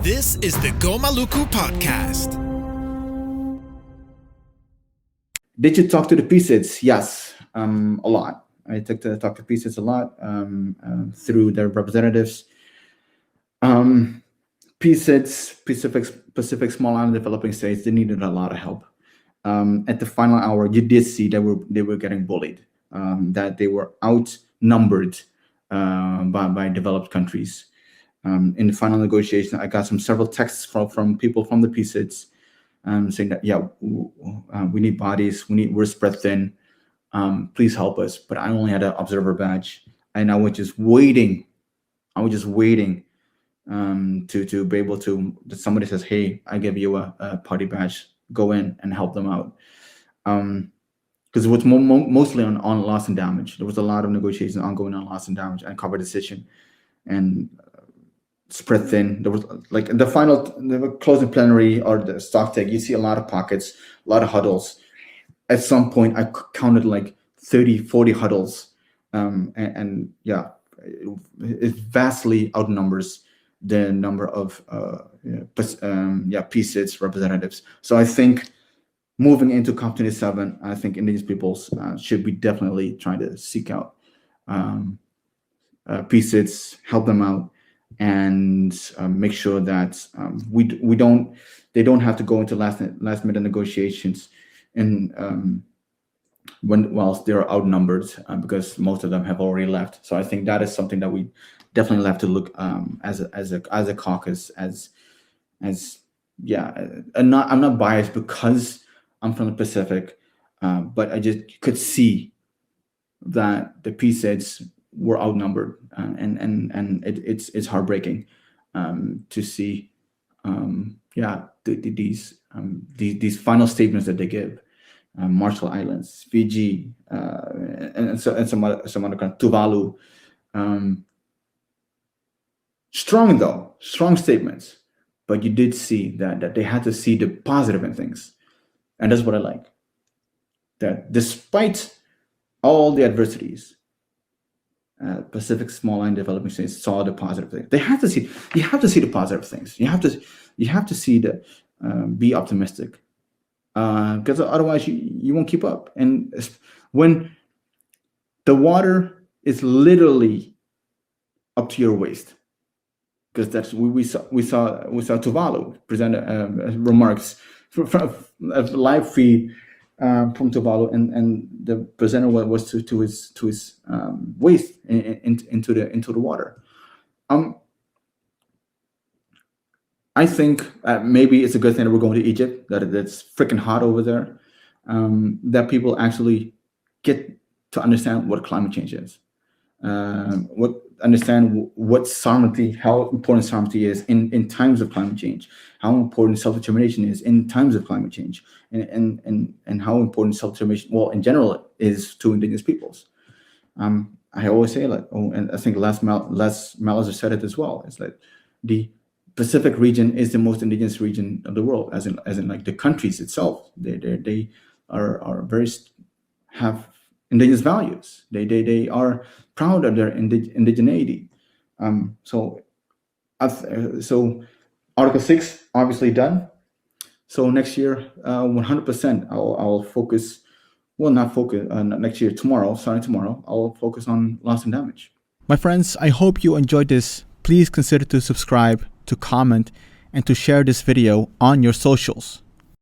This is the Go Maluku podcast. Did you talk to the PCIDs? Yes, a lot. I talked to PCIDs a lot through their representatives. PCIDs, Pacific Small Island Developing States, they needed a lot of help. At the final hour, you did see that they were getting bullied, that they were outnumbered by developed countries. In the final negotiation, I got several texts from people from the PCIDs saying that, we need bodies, we're spread thin, please help us. But I only had an observer badge, and I was just waiting to be able to, that somebody says, hey, I give you a party badge, go in and help them out. Because it was mostly on loss and damage. There was a lot of negotiations ongoing on loss and damage and cover decision, and spread thin. There was like the closing plenary or the stock take, you see a lot of pockets, a lot of huddles. At some point, I counted like 30, 40 huddles. It vastly outnumbers the number of PCIDs representatives. So I think moving into COP27, I think Indigenous peoples should be definitely trying to seek out PCIDs, help them out, and make sure that they don't have to go into last minute negotiations and whilst they're outnumbered, because most of them have already left. So I think that is something that we definitely have to look as a caucus I'm not biased because I'm from the Pacific, but I just could see that the PCIDs were outnumbered, and it's heartbreaking to see these final statements that they give. Marshall Islands, Fiji, and some other kind, Tuvalu. Strong statements, but you did see that they had to see the positive in things, and that's what I like. That despite all the adversities, Pacific Small Island Developing States saw the positive things. You have to see the positive things. You have to see the be optimistic, because otherwise you won't keep up. And when the water is literally up to your waist, because that's we saw Tuvalu present remarks from a live feed from Tuvalu, and the presenter was to his waist into the water. I think maybe it's a good thing that we're going to Egypt, that it's freaking hot over there, that people actually get to understand what climate change is, understand what sovereignty, how important sovereignty is in times of climate change, how important self-determination is in times of climate change, and how important self-determination, well, in general, is to Indigenous peoples. I always say, and I think Les Malazar said it as well. It's like the Pacific region is the most indigenous region of the world, as in like the countries itself. They are very have indigenous values. They are proud of their indigeneity. So Article 6 obviously done. So next year, 100%, I'll focus. Well, not focus next year. Starting tomorrow, I'll focus on loss and damage. My friends, I hope you enjoyed this. Please consider to subscribe, to comment, and to share this video on your socials.